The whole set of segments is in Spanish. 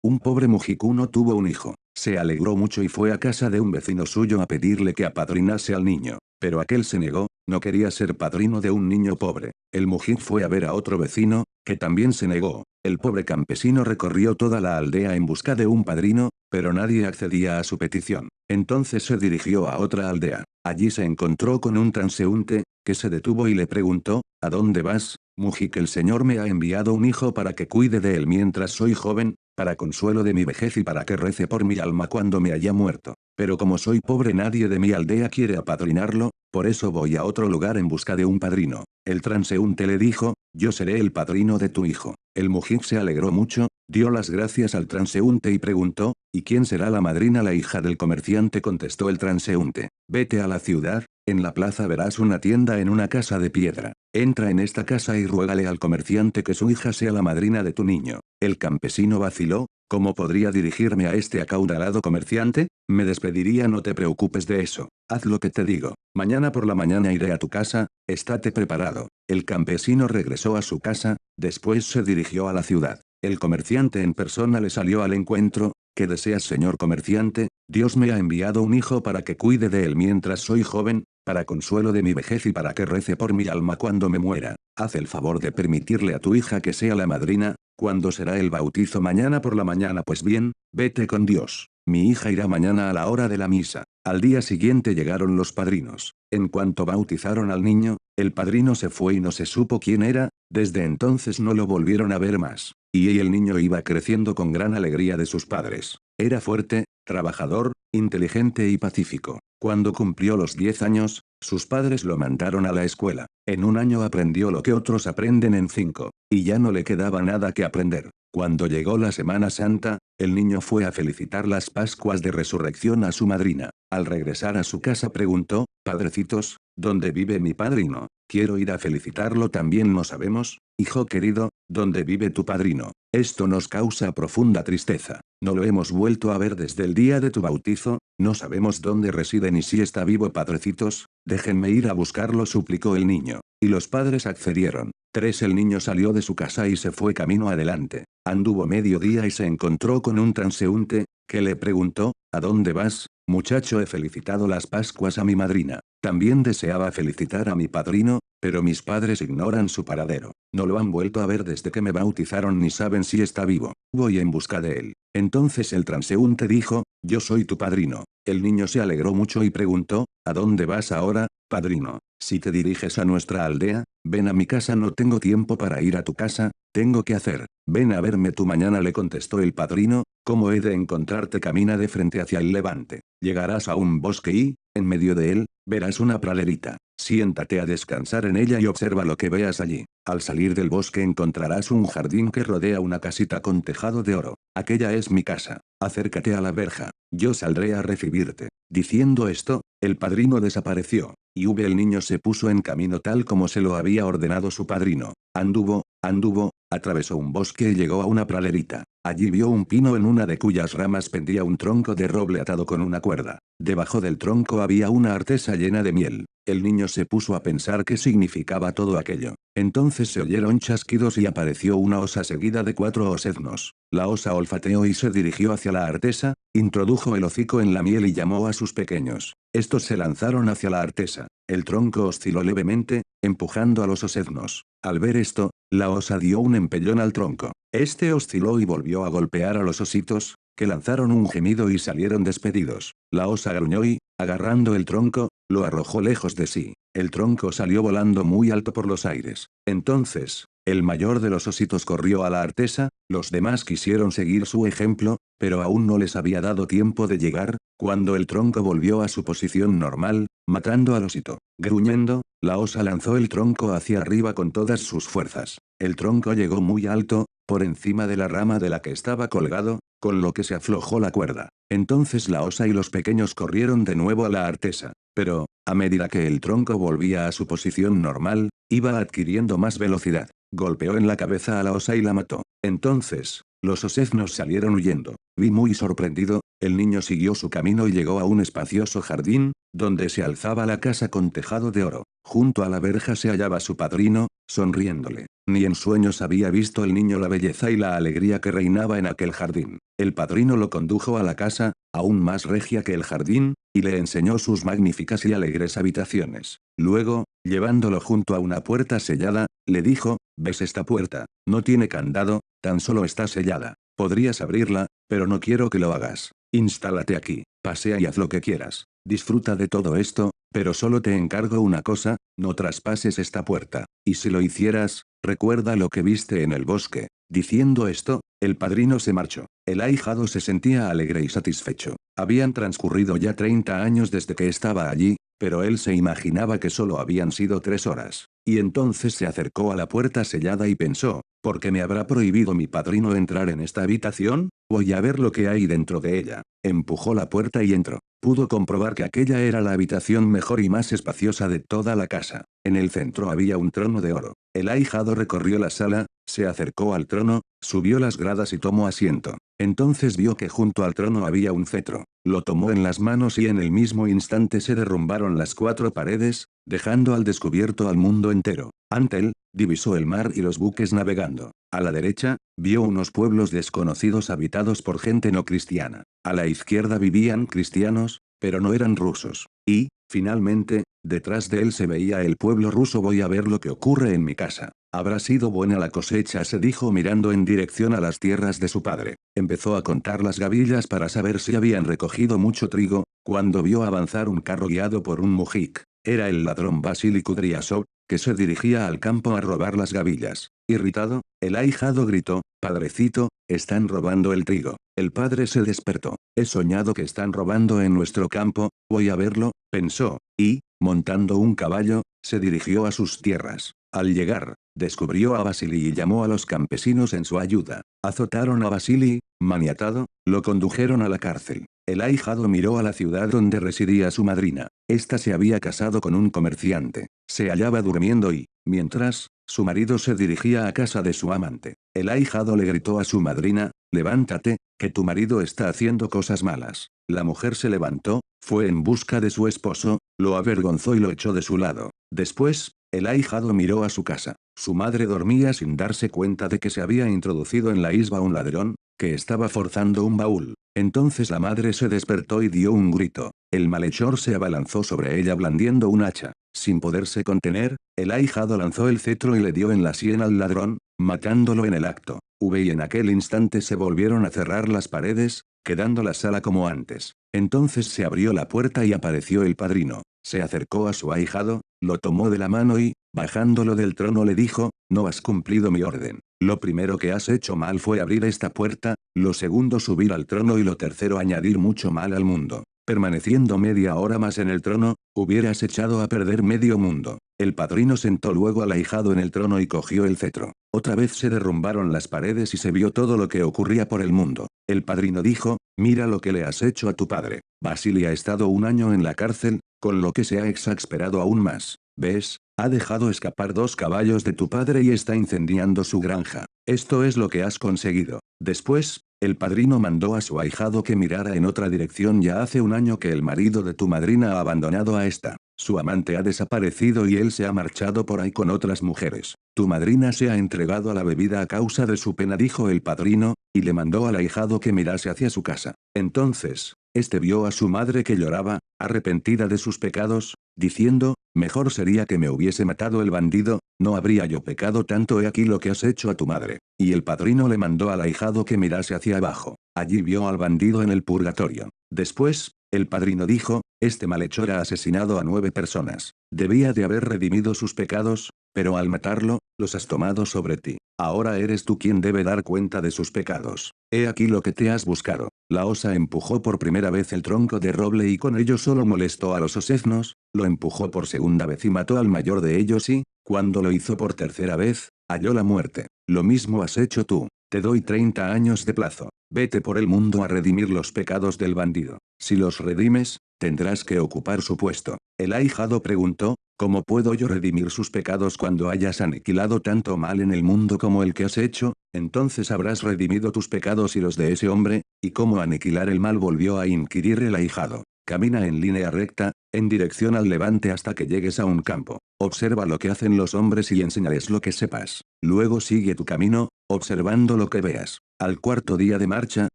un pobre mujicuno tuvo un hijo. Se alegró mucho y fue a casa de un vecino suyo a pedirle que apadrinase al niño. Pero aquel se negó, no quería ser padrino de un niño pobre. El mujic fue a ver a otro vecino, que también se negó. El pobre campesino recorrió toda la aldea en busca de un padrino, pero nadie accedía a su petición. Entonces se dirigió a otra aldea. Allí se encontró con un transeúnte, que se detuvo y le preguntó, ¿a dónde vas, mujic? El señor me ha enviado un hijo para que cuide de él mientras soy joven, para consuelo de mi vejez y para que rece por mi alma cuando me haya muerto. Pero como soy pobre nadie de mi aldea quiere apadrinarlo, por eso voy a otro lugar en busca de un padrino. El transeúnte le dijo, yo seré el padrino de tu hijo. El mujic se alegró mucho, dio las gracias al transeúnte y preguntó, ¿y quién será la madrina? La hija del comerciante, contestó el transeúnte. Vete a la ciudad, en la plaza verás una tienda en una casa de piedra. Entra en esta casa y ruégale al comerciante que su hija sea la madrina de tu niño. El campesino vaciló, ¿cómo podría dirigirme a este acaudalado comerciante? Me despediría. No te preocupes de eso, haz lo que te digo. Mañana por la mañana iré a tu casa, estate preparado. El campesino regresó a su casa, después se dirigió a la ciudad. El comerciante en persona le salió al encuentro. ¿Qué deseas, señor comerciante? Dios me ha enviado un hijo para que cuide de él mientras soy joven, para consuelo de mi vejez y para que rece por mi alma cuando me muera. Haz el favor de permitirle a tu hija que sea la madrina. ¿Cuándo será el bautizo? Mañana por la mañana. Pues bien, vete con Dios. Mi hija irá mañana a la hora de la misa. Al día siguiente llegaron los padrinos. En cuanto bautizaron al niño, el padrino se fue y no se supo quién era. Desde entonces no lo volvieron a ver más. Y el niño iba creciendo con gran alegría de sus padres. Era fuerte, trabajador, inteligente y pacífico. Cuando cumplió los 10 años, sus padres lo mandaron a la escuela. En un año aprendió lo que otros aprenden en 5, y ya no le quedaba nada que aprender. Cuando llegó la Semana Santa, el niño fue a felicitar las Pascuas de Resurrección a su madrina. Al regresar a su casa preguntó, padrecitos, ¿dónde vive mi padrino? Quiero ir a felicitarlo también. No sabemos, hijo querido, dónde vive tu padrino. Esto nos causa profunda tristeza. No lo hemos vuelto a ver desde el día de tu bautizo, no sabemos dónde reside ni si está vivo. Padrecitos, déjenme ir a buscarlo, suplicó el niño. Y los padres accedieron. 3. El niño salió de su casa y se fue camino adelante. Anduvo medio día y se encontró con un transeúnte, que le preguntó, ¿a dónde vas, muchacho? He felicitado las Pascuas a mi madrina. También deseaba felicitar a mi padrino, pero mis padres ignoran su paradero. No lo han vuelto a ver desde que me bautizaron ni saben si está vivo. Voy en busca de él. Entonces el transeúnte dijo, yo soy tu padrino. El niño se alegró mucho y preguntó, ¿a dónde vas ahora, padrino? Si te diriges a nuestra aldea, ven a mi casa. No tengo tiempo para ir a tu casa, tengo que hacer. Ven a verme tú mañana, le contestó el padrino. ¿Cómo he de encontrarte? Camina de frente hacia el levante. Llegarás a un bosque y, en medio de él, verás una praderita. Siéntate a descansar en ella y observa lo que veas allí. Al salir del bosque encontrarás un jardín que rodea una casita con tejado de oro. Aquella es mi casa. Acércate a la verja. Yo saldré a recibirte. Diciendo esto, el padrino desapareció. Y el niño se puso en camino tal como se lo había ordenado su padrino. Anduvo, atravesó un bosque y llegó a una praderita. Allí vio un pino en una de cuyas ramas pendía un tronco de roble atado con una cuerda. Debajo del tronco había una artesa llena de miel. El niño se puso a pensar qué significaba todo aquello. Entonces se oyeron chasquidos y apareció una osa seguida de 4 oseznos. La osa olfateó y se dirigió hacia la artesa, introdujo el hocico en la miel y llamó a sus pequeños. Estos se lanzaron hacia la artesa. El tronco osciló levemente, empujando a los oseznos. Al ver esto, la osa dio un empellón al tronco. Este osciló y volvió a golpear a los ositos, que lanzaron un gemido y salieron despedidos. La osa gruñó y, agarrando el tronco, lo arrojó lejos de sí. El tronco salió volando muy alto por los aires. Entonces, el mayor de los ositos corrió a la artesa, los demás quisieron seguir su ejemplo, pero aún no les había dado tiempo de llegar, cuando el tronco volvió a su posición normal, matando al osito. Gruñendo, la osa lanzó el tronco hacia arriba con todas sus fuerzas. El tronco llegó muy alto, por encima de la rama de la que estaba colgado, con lo que se aflojó la cuerda. Entonces la osa y los pequeños corrieron de nuevo a la artesa. Pero, a medida que el tronco volvía a su posición normal, iba adquiriendo más velocidad. Golpeó en la cabeza a la osa y la mató. Entonces, los oseznos salieron huyendo. Vi muy sorprendido, el niño siguió su camino y llegó a un espacioso jardín, donde se alzaba la casa con tejado de oro. Junto a la verja se hallaba su padrino, sonriéndole. Ni en sueños había visto el niño la belleza y la alegría que reinaba en aquel jardín. El padrino lo condujo a la casa, aún más regia que el jardín, y le enseñó sus magníficas y alegres habitaciones. Luego, llevándolo junto a una puerta sellada, le dijo: «¿Ves esta puerta? No tiene candado, tan solo está sellada. Podrías abrirla, pero no quiero que lo hagas. Instálate aquí, pasea y haz lo que quieras. Disfruta de todo esto, pero solo te encargo una cosa, no traspases esta puerta. Y si lo hicieras, recuerda lo que viste en el bosque». Diciendo esto, el padrino se marchó. El ahijado se sentía alegre y satisfecho. Habían transcurrido ya 30 años desde que estaba allí, pero él se imaginaba que solo habían sido 3 horas. Y entonces se acercó a la puerta sellada y pensó: ¿por qué me habrá prohibido mi padrino entrar en esta habitación? Voy a ver lo que hay dentro de ella. Empujó la puerta y entró. Pudo comprobar que aquella era la habitación mejor y más espaciosa de toda la casa. En el centro había un trono de oro. El ahijado recorrió la sala, se acercó al trono, subió las gradas y tomó asiento. Entonces vio que junto al trono había un cetro. Lo tomó en las manos y en el mismo instante se derrumbaron las 4 paredes, dejando al descubierto al mundo entero. Ante él, divisó el mar y los buques navegando. A la derecha, vio unos pueblos desconocidos habitados por gente no cristiana. A la izquierda vivían cristianos, pero no eran rusos. Y, finalmente, detrás de él se veía el pueblo ruso. Voy a ver lo que ocurre en mi casa. Habrá sido buena la cosecha, se dijo mirando en dirección a las tierras de su padre. Empezó a contar las gavillas para saber si habían recogido mucho trigo, cuando vio avanzar un carro guiado por un mujik. Era el ladrón Vasily Kudryasov, que se dirigía al campo a robar las gavillas. Irritado, el ahijado gritó: «Padrecito, están robando el trigo». El padre se despertó. «He soñado que están robando en nuestro campo, voy a verlo», pensó, y, montando un caballo, se dirigió a sus tierras. Al llegar, descubrió a Vasily y llamó a los campesinos en su ayuda. Azotaron a Vasily, maniatado, lo condujeron a la cárcel. El ahijado miró a la ciudad donde residía su madrina. Esta se había casado con un comerciante. Se hallaba durmiendo y, mientras, su marido se dirigía a casa de su amante. El ahijado le gritó a su madrina: «Levántate, que tu marido está haciendo cosas malas». La mujer se levantó, fue en busca de su esposo, lo avergonzó y lo echó de su lado. Después, el ahijado miró a su casa. Su madre dormía sin darse cuenta de que se había introducido en la isba un ladrón, que estaba forzando un baúl. Entonces la madre se despertó y dio un grito. El malhechor se abalanzó sobre ella blandiendo un hacha. Sin poderse contener, el ahijado lanzó el cetro y le dio en la sien al ladrón, matándolo en el acto. Y en aquel instante se volvieron a cerrar las paredes, quedando la sala como antes. Entonces se abrió la puerta y apareció el padrino. Se acercó a su ahijado, lo tomó de la mano y, bajándolo del trono, le dijo: «No has cumplido mi orden. Lo primero que has hecho mal fue abrir esta puerta, lo segundo subir al trono y lo tercero añadir mucho mal al mundo. Permaneciendo media hora más en el trono, hubieras echado a perder medio mundo». El padrino sentó luego al ahijado en el trono y cogió el cetro. Otra vez se derrumbaron las paredes y se vio todo lo que ocurría por el mundo. El padrino dijo: «Mira lo que le has hecho a tu padre. Vasily ha estado 1 año en la cárcel, con lo que se ha exasperado aún más. ¿Ves? Ha dejado escapar 2 caballos de tu padre y está incendiando su granja. Esto es lo que has conseguido». Después, el padrino mandó a su ahijado que mirara en otra dirección. «Ya hace 1 año que el marido de tu madrina ha abandonado a esta. Su amante ha desaparecido y él se ha marchado por ahí con otras mujeres. Tu madrina se ha entregado a la bebida a causa de su pena», dijo el padrino, y le mandó al ahijado que mirase hacia su casa. Entonces, este vio a su madre que lloraba, arrepentida de sus pecados, diciendo: «Mejor sería que me hubiese matado el bandido, no habría yo pecado tanto. He aquí lo que has hecho a tu madre». Y el padrino le mandó al ahijado que mirase hacia abajo. Allí vio al bandido en el purgatorio. Después, el padrino dijo: «Este malhechor ha asesinado a 9 personas. Debía de haber redimido sus pecados, pero al matarlo, los has tomado sobre ti. Ahora eres tú quien debe dar cuenta de sus pecados. He aquí lo que te has buscado». La osa empujó por primera vez el tronco de roble y con ello solo molestó a los oseznos, lo empujó por segunda vez y mató al mayor de ellos y, cuando lo hizo por tercera vez, halló la muerte. Lo mismo has hecho tú. Te doy 30 años de plazo. Vete por el mundo a redimir los pecados del bandido. Si los redimes, tendrás que ocupar su puesto». El ahijado preguntó: «¿Cómo puedo yo redimir sus pecados cuando hayas aniquilado tanto mal en el mundo como el que has hecho?» «Entonces habrás redimido tus pecados y los de ese hombre». «¿Y cómo aniquilar el mal?», volvió a inquirir el ahijado. Camina en línea recta, en dirección al levante hasta que llegues a un campo. Observa lo que hacen los hombres y enséñales lo que sepas. Luego sigue tu camino, observando lo que veas. Al cuarto día de marcha,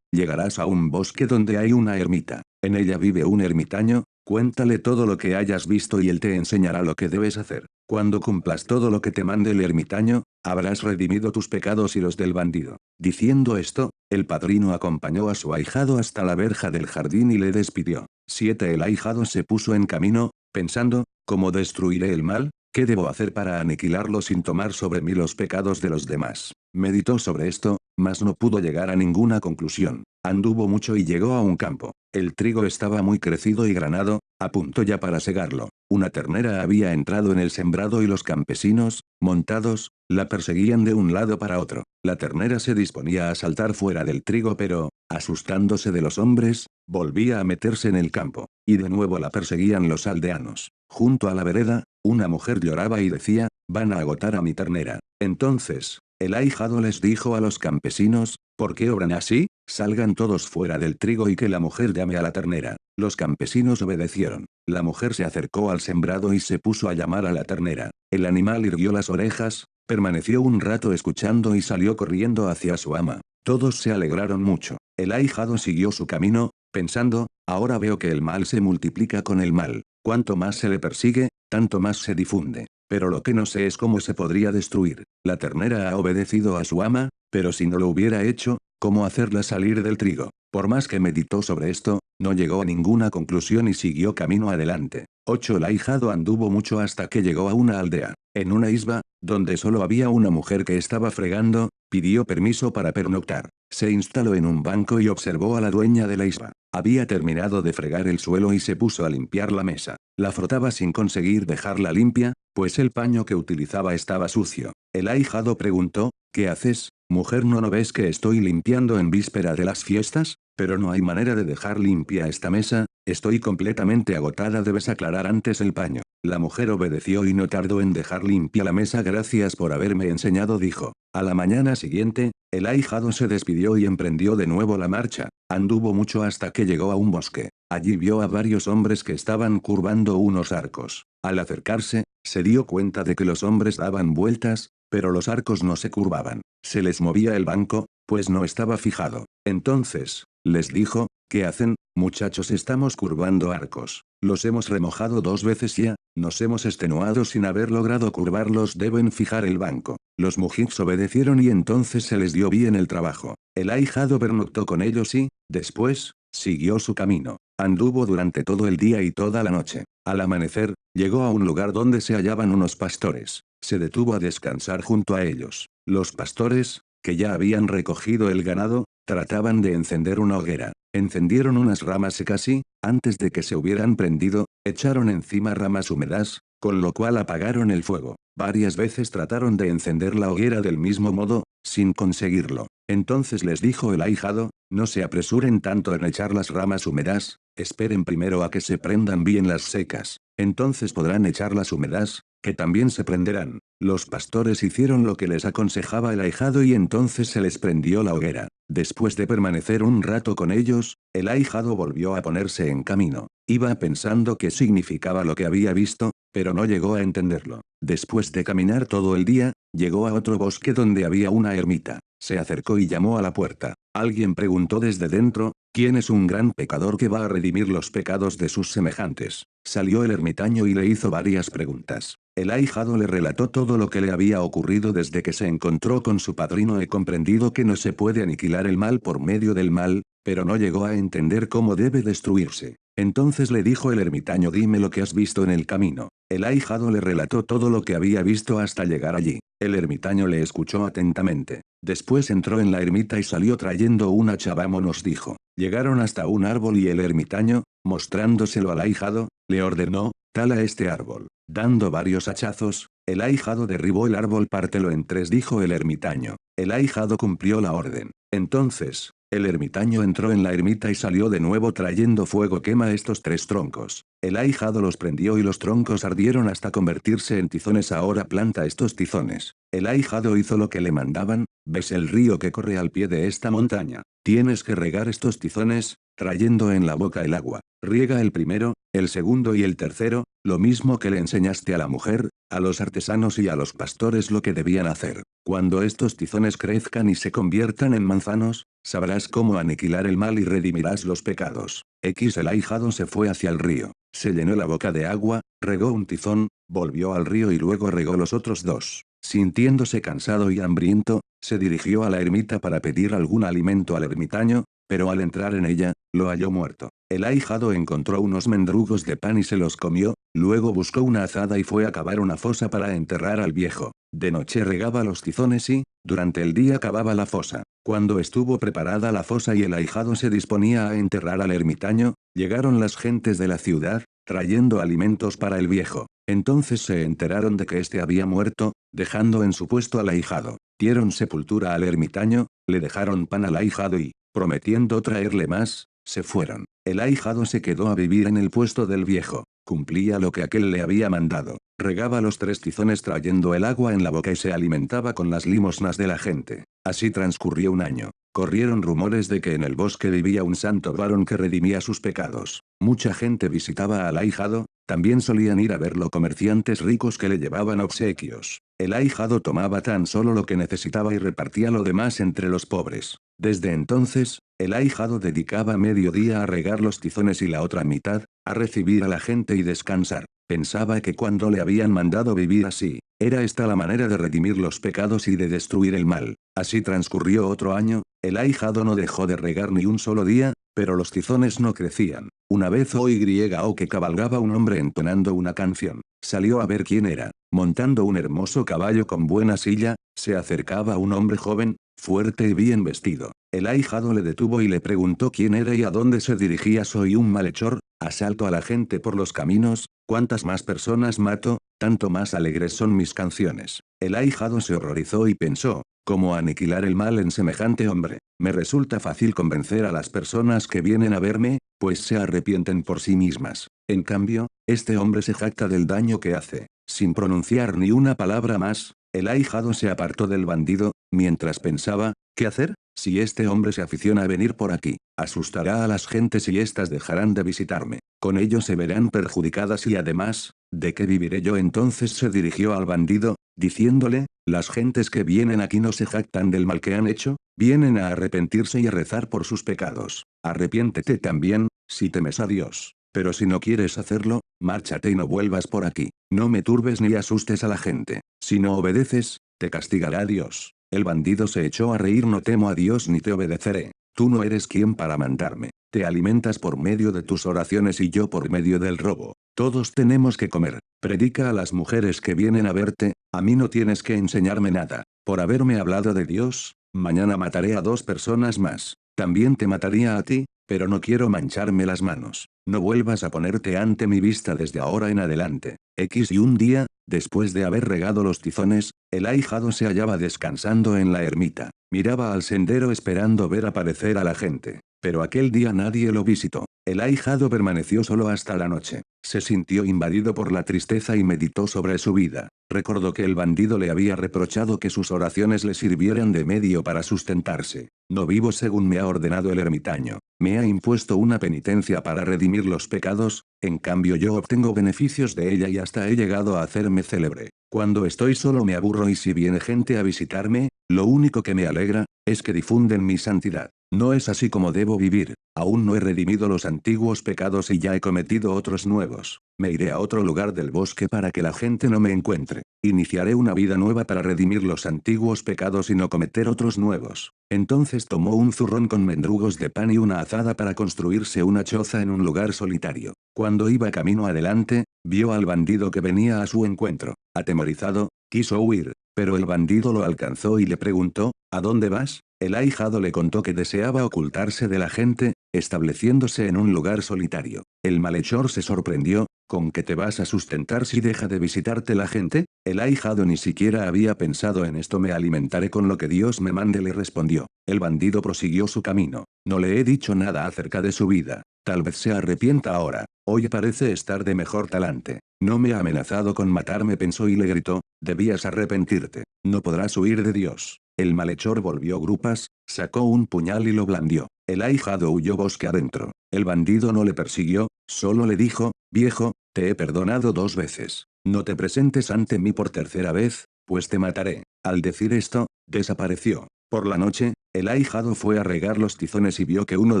llegarás a un bosque donde hay una ermita. En ella vive un ermitaño, cuéntale todo lo que hayas visto y él te enseñará lo que debes hacer. Cuando cumplas todo lo que te mande el ermitaño, habrás redimido tus pecados y los del bandido. Diciendo esto, el padrino acompañó a su ahijado hasta la verja del jardín y le despidió. 7. El ahijado se puso en camino, pensando, ¿cómo destruiré el mal? ¿Qué debo hacer para aniquilarlo sin tomar sobre mí los pecados de los demás? Meditó sobre esto, mas no pudo llegar a ninguna conclusión. Anduvo mucho y llegó a un campo. El trigo estaba muy crecido y granado, a punto ya para segarlo. Una ternera había entrado en el sembrado y los campesinos, montados, la perseguían de un lado para otro. La ternera se disponía a saltar fuera del trigo pero, asustándose de los hombres, volvía a meterse en el campo, y de nuevo la perseguían los aldeanos. Junto a la vereda, una mujer lloraba y decía, van a agotar a mi ternera. Entonces, el ahijado les dijo a los campesinos, ¿por qué obran así? Salgan todos fuera del trigo y que la mujer llame a la ternera. Los campesinos obedecieron. La mujer se acercó al sembrado y se puso a llamar a la ternera. El animal irguió las orejas, permaneció un rato escuchando y salió corriendo hacia su ama. Todos se alegraron mucho. El ahijado siguió su camino, pensando, ahora veo que el mal se multiplica con el mal. Cuanto más se le persigue, tanto más se difunde. Pero lo que no sé es cómo se podría destruir. La ternera ha obedecido a su ama, pero si no lo hubiera hecho, ¿cómo hacerla salir del trigo? Por más que meditó sobre esto, no llegó a ninguna conclusión y siguió camino adelante. 8. El ahijado anduvo mucho hasta que llegó a una aldea. En una isba, donde solo había una mujer que estaba fregando, pidió permiso para pernoctar. Se instaló en un banco y observó a la dueña de la isba. Había terminado de fregar el suelo y se puso a limpiar la mesa. La frotaba sin conseguir dejarla limpia, pues el paño que utilizaba estaba sucio. El ahijado preguntó, ¿qué haces, mujer? ¿No ves que estoy limpiando en víspera de las fiestas? Pero no hay manera de dejar limpia esta mesa, estoy completamente agotada, debes aclarar antes el paño. La mujer obedeció y no tardó en dejar limpia la mesa. Gracias por haberme enseñado, dijo. A la mañana siguiente, el ahijado se despidió y emprendió de nuevo la marcha. Anduvo mucho hasta que llegó a un bosque. Allí vio a varios hombres que estaban curvando unos arcos. Al acercarse, se dio cuenta de que los hombres daban vueltas, pero los arcos no se curvaban. Se les movía el banco, pues no estaba fijado. Entonces, les dijo, ¿qué hacen, muchachos? Estamos curvando arcos. Los hemos remojado 2 veces ya, nos hemos extenuado sin haber logrado curvarlos, deben fijar el banco. Los mujiks obedecieron y entonces se les dio bien el trabajo. El ahijado pernoctó con ellos y, después, siguió su camino. Anduvo durante todo el día y toda la noche. Al amanecer, llegó a un lugar donde se hallaban unos pastores. Se detuvo a descansar junto a ellos. Los pastores, que ya habían recogido el ganado, trataban de encender una hoguera. Encendieron unas ramas secas y, antes de que se hubieran prendido, echaron encima ramas húmedas, con lo cual apagaron el fuego. Varias veces trataron de encender la hoguera del mismo modo, sin conseguirlo. Entonces les dijo el ahijado, no se apresuren tanto en echar las ramas húmedas, esperen primero a que se prendan bien las secas. Entonces podrán echar las húmedas, que también se prenderán. Los pastores hicieron lo que les aconsejaba el ahijado y entonces se les prendió la hoguera. Después de permanecer un rato con ellos, el ahijado volvió a ponerse en camino. Iba pensando qué significaba lo que había visto, pero no llegó a entenderlo. Después de caminar todo el día, llegó a otro bosque donde había una ermita. Se acercó y llamó a la puerta. Alguien preguntó desde dentro, ¿quién es un gran pecador que va a redimir los pecados de sus semejantes? Salió el ermitaño y le hizo varias preguntas. El ahijado le relató todo lo que le había ocurrido desde que se encontró con su padrino. He comprendido que no se puede aniquilar el mal por medio del mal, pero no llegó a entender cómo debe destruirse. Entonces le dijo el ermitaño, dime lo que has visto en el camino. El ahijado le relató todo lo que había visto hasta llegar allí. El ermitaño le escuchó atentamente. Después entró en la ermita y salió trayendo una chavámonos, dijo. Llegaron hasta un árbol y el ermitaño, mostrándoselo al ahijado, le ordenó, tala este árbol. Dando varios hachazos, el ahijado derribó el árbol. Pártelo en 3, dijo el ermitaño. El ahijado cumplió la orden. Entonces, el ermitaño entró en la ermita y salió de nuevo trayendo fuego. Quema estos 3 troncos. El ahijado los prendió y los troncos ardieron hasta convertirse en tizones. Ahora planta estos tizones. El ahijado hizo lo que le mandaban. ¿Ves el río que corre al pie de esta montaña? Tienes que regar estos tizones, trayendo en la boca el agua. Riega el primero, el segundo y el tercero, lo mismo que le enseñaste a la mujer, a los artesanos y a los pastores lo que debían hacer. Cuando estos tizones crezcan y se conviertan en manzanos, sabrás cómo aniquilar el mal y redimirás los pecados. El ahijado se fue hacia el río, se llenó la boca de agua, regó un tizón, volvió al río y luego regó los otros dos. Sintiéndose cansado y hambriento, se dirigió a la ermita para pedir algún alimento al ermitaño, pero al entrar en ella, lo halló muerto. El ahijado encontró unos mendrugos de pan y se los comió, luego buscó una azada y fue a cavar una fosa para enterrar al viejo. De noche regaba los tizones y, durante el día cavaba la fosa. Cuando estuvo preparada la fosa y el ahijado se disponía a enterrar al ermitaño, llegaron las gentes de la ciudad, trayendo alimentos para el viejo. Entonces se enteraron de que éste había muerto, dejando en su puesto al ahijado. Dieron sepultura al ermitaño, le dejaron pan al ahijado y, prometiendo traerle más, se fueron. El ahijado se quedó a vivir en el puesto del viejo. Cumplía lo que aquel le había mandado. Regaba los 3 tizones trayendo el agua en la boca y se alimentaba con las limosnas de la gente. Así transcurrió un año. Corrieron rumores de que en el bosque vivía un santo varón que redimía sus pecados. Mucha gente visitaba al ahijado, también solían ir a verlo comerciantes ricos que le llevaban obsequios. El ahijado tomaba tan solo lo que necesitaba y repartía lo demás entre los pobres. Desde entonces, el ahijado dedicaba medio día a regar los tizones y la otra mitad, a recibir a la gente y descansar. Pensaba que cuando le habían mandado vivir así, era esta la manera de redimir los pecados y de destruir el mal. Así transcurrió otro año, el ahijado no dejó de regar ni un solo día, pero los tizones no crecían. Una vez oyó que cabalgaba un hombre entonando una canción. Salió a ver quién era. Montando un hermoso caballo con buena silla, se acercaba un hombre joven, fuerte y bien vestido. El ahijado le detuvo y le preguntó quién era y a dónde se dirigía. Soy un malhechor, asalto a la gente por los caminos, cuantas más personas mato, tanto más alegres son mis canciones. El ahijado se horrorizó y pensó, ¿cómo aniquilar el mal en semejante hombre? Me resulta fácil convencer a las personas que vienen a verme, pues se arrepienten por sí mismas. En cambio, este hombre se jacta del daño que hace. Sin pronunciar ni una palabra más, el ahijado se apartó del bandido, mientras pensaba, ¿qué hacer? Si este hombre se aficiona a venir por aquí, asustará a las gentes y éstas dejarán de visitarme. Con ello se verán perjudicadas y además, ¿de qué viviré yo? Entonces se dirigió al bandido, diciéndole, las gentes que vienen aquí no se jactan del mal que han hecho, vienen a arrepentirse y a rezar por sus pecados. Arrepiéntete también, si temes a Dios. Pero si no quieres hacerlo, márchate y no vuelvas por aquí. No me turbes ni asustes a la gente. Si no obedeces, te castigará Dios. El bandido se echó a reír. No temo a Dios ni te obedeceré. Tú no eres quien para mandarme. Te alimentas por medio de tus oraciones y yo por medio del robo. Todos tenemos que comer. Predica a las mujeres que vienen a verte, a mí no tienes que enseñarme nada. Por haberme hablado de Dios, mañana mataré a 2 personas más. También te mataría a ti, pero no quiero mancharme las manos. No vuelvas a ponerte ante mi vista desde ahora en adelante. Y un día, después de haber regado los tizones, el ahijado se hallaba descansando en la ermita. Miraba al sendero esperando ver aparecer a la gente. Pero aquel día nadie lo visitó. El ahijado permaneció solo hasta la noche. Se sintió invadido por la tristeza y meditó sobre su vida. Recordó que el bandido le había reprochado que sus oraciones le sirvieran de medio para sustentarse. No vivo según me ha ordenado el ermitaño. Me ha impuesto una penitencia para redimir los pecados, en cambio yo obtengo beneficios de ella y hasta he llegado a hacerme célebre. Cuando estoy solo me aburro y si viene gente a visitarme, lo único que me alegra, es que difunden mi santidad. No es así como debo vivir. Aún no he redimido los antiguos pecados y ya he cometido otros nuevos. Me iré a otro lugar del bosque para que la gente no me encuentre. Iniciaré una vida nueva para redimir los antiguos pecados y no cometer otros nuevos. Entonces tomó un zurrón con mendrugos de pan y una azada para construirse una choza en un lugar solitario. Cuando iba camino adelante, vio al bandido que venía a su encuentro. Atemorizado, quiso huir, pero el bandido lo alcanzó y le preguntó, ¿a dónde vas? El ahijado le contó que deseaba ocultarse de la gente, estableciéndose en un lugar solitario. El malhechor se sorprendió, ¿con qué te vas a sustentar si deja de visitarte la gente? El ahijado ni siquiera había pensado en esto. Me alimentaré con lo que Dios me mande, le respondió. El bandido prosiguió su camino. No le he dicho nada acerca de su vida. Tal vez se arrepienta ahora. Hoy parece estar de mejor talante. No me ha amenazado con matarme, pensó y le gritó, debías arrepentirte. No podrás huir de Dios. El malhechor volvió grupas, sacó un puñal y lo blandió. El ahijado huyó bosque adentro. El bandido no le persiguió, solo le dijo: viejo, te he perdonado 2 veces. No te presentes ante mí por tercera vez, pues te mataré. Al decir esto, desapareció. Por la noche, el ahijado fue a regar los tizones y vio que uno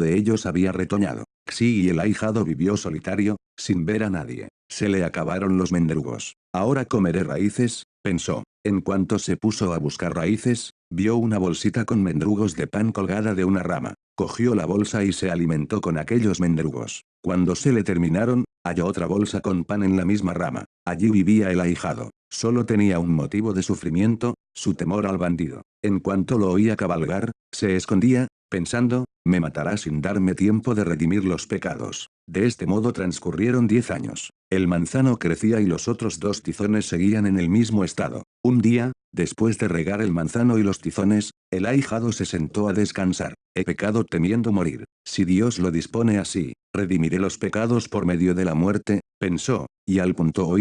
de ellos había retoñado. Sí, y el ahijado vivió solitario, sin ver a nadie. Se le acabaron los mendrugos. Ahora comeré raíces, pensó. En cuanto se puso a buscar raíces, vio una bolsita con mendrugos de pan colgada de una rama. Cogió la bolsa y se alimentó con aquellos mendrugos. Cuando se le terminaron, halló otra bolsa con pan en la misma rama. Allí vivía el ahijado. Solo tenía un motivo de sufrimiento: su temor al bandido. En cuanto lo oía cabalgar, se escondía, pensando: me matará sin darme tiempo de redimir los pecados. De este modo transcurrieron 10 años. El manzano crecía y los otros 2 tizones seguían en el mismo estado. Un día, después de regar el manzano y los tizones, el ahijado se sentó a descansar. He pecado temiendo morir. Si Dios lo dispone así, redimiré los pecados por medio de la muerte, pensó, y al punto o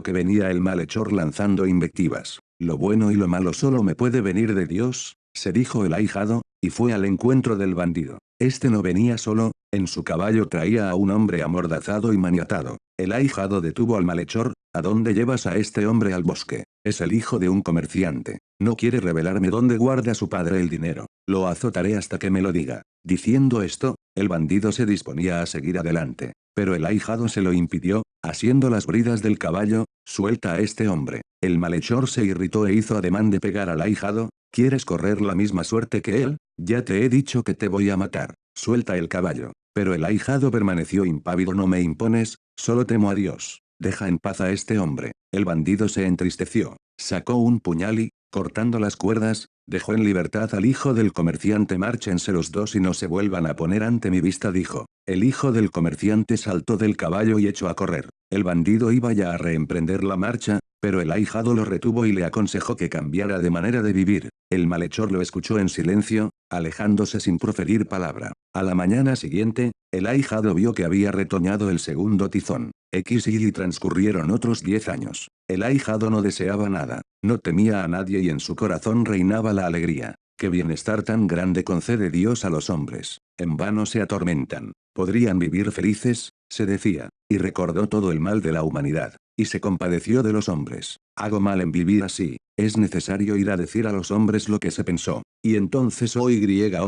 que venía el malhechor lanzando invectivas. Lo bueno y lo malo solo me puede venir de Dios, se dijo el ahijado, y fue al encuentro del bandido. Este no venía solo, en su caballo traía a un hombre amordazado y maniatado. El ahijado detuvo al malhechor: ¿a dónde llevas a este hombre? Al bosque. Es el hijo de un comerciante. No quiere revelarme dónde guarda su padre el dinero. Lo azotaré hasta que me lo diga. Diciendo esto, el bandido se disponía a seguir adelante. Pero el ahijado se lo impidió, asiendo las bridas del caballo: suelta a este hombre. El malhechor se irritó e hizo ademán de pegar al ahijado: ¿quieres correr la misma suerte que él? Ya te he dicho que te voy a matar. Suelta el caballo. Pero el ahijado permaneció impávido. No me impones, solo temo a Dios. Deja en paz a este hombre. El bandido se entristeció. Sacó un puñal y, cortando las cuerdas, dejó en libertad al hijo del comerciante. Márchense los dos y no se vuelvan a poner ante mi vista, dijo. El hijo del comerciante saltó del caballo y echó a correr. El bandido iba ya a reemprender la marcha, pero el ahijado lo retuvo y le aconsejó que cambiara de manera de vivir. El malhechor lo escuchó en silencio, alejándose sin proferir palabra. A la mañana siguiente, el ahijado vio que había retoñado el segundo tizón. Y transcurrieron otros 10 años. El ahijado no deseaba nada, no temía a nadie y en su corazón reinaba la alegría. ¿Qué bienestar tan grande concede Dios a los hombres? En vano se atormentan. ¿Podrían vivir felices?, se decía, y recordó todo el mal de la humanidad, y se compadeció de los hombres. Hago mal en vivir así, es necesario ir a decir a los hombres lo que se pensó. Y entonces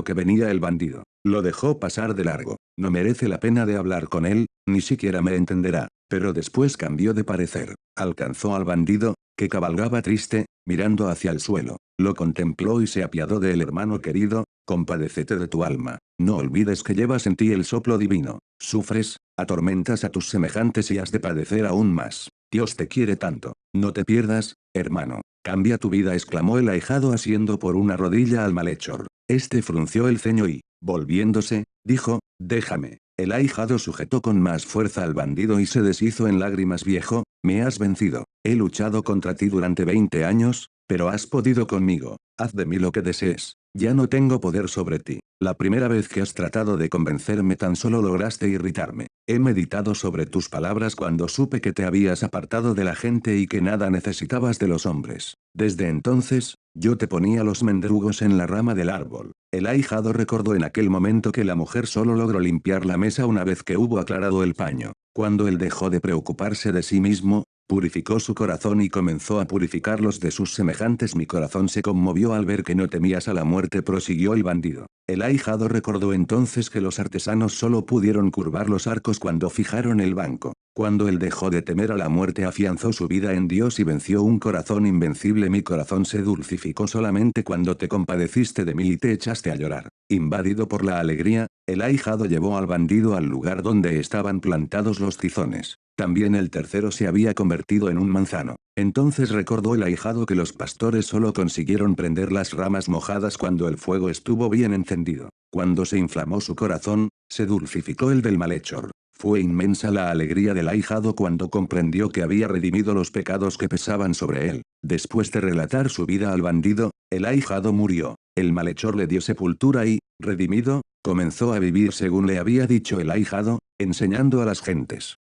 que venía el bandido. Lo dejó pasar de largo. No merece la pena de hablar con él, ni siquiera me entenderá. Pero después cambió de parecer. Alcanzó al bandido, que cabalgaba triste, mirando hacia el suelo. Lo contempló y se apiadó de él. Hermano querido, compadécete de tu alma. No olvides que llevas en ti el soplo divino. Sufres, atormentas a tus semejantes y has de padecer aún más. Dios te quiere tanto. No te pierdas, hermano. Cambia tu vida, exclamó el ahijado asiendo por una rodilla al malhechor. Este frunció el ceño y, volviéndose, dijo: déjame. El ahijado sujetó con más fuerza al bandido y se deshizo en lágrimas. Viejo, me has vencido. He luchado contra ti durante 20 años, pero has podido conmigo. Haz de mí lo que desees. Ya no tengo poder sobre ti. La primera vez que has tratado de convencerme tan solo lograste irritarme. He meditado sobre tus palabras cuando supe que te habías apartado de la gente y que nada necesitabas de los hombres. Desde entonces, yo te ponía los mendrugos en la rama del árbol. El ahijado recordó en aquel momento que la mujer solo logró limpiar la mesa una vez que hubo aclarado el paño. Cuando él dejó de preocuparse de sí mismo, purificó su corazón y comenzó a purificar los de sus semejantes. Mi corazón se conmovió al ver que no temías a la muerte, prosiguió el bandido. El ahijado recordó entonces que los artesanos solo pudieron curvar los arcos cuando fijaron el banco. Cuando él dejó de temer a la muerte, afianzó su vida en Dios y venció un corazón invencible. Mi corazón se dulcificó solamente cuando te compadeciste de mí y te echaste a llorar. Invadido por la alegría, el ahijado llevó al bandido al lugar donde estaban plantados los tizones. También el tercero se había convertido en un manzano. Entonces recordó el ahijado que los pastores solo consiguieron prender las ramas mojadas cuando el fuego estuvo bien encendido. Cuando se inflamó su corazón, se dulcificó el del malhechor. Fue inmensa la alegría del ahijado cuando comprendió que había redimido los pecados que pesaban sobre él. Después de relatar su vida al bandido, el ahijado murió. El malhechor le dio sepultura y, redimido, comenzó a vivir según le había dicho el ahijado, enseñando a las gentes.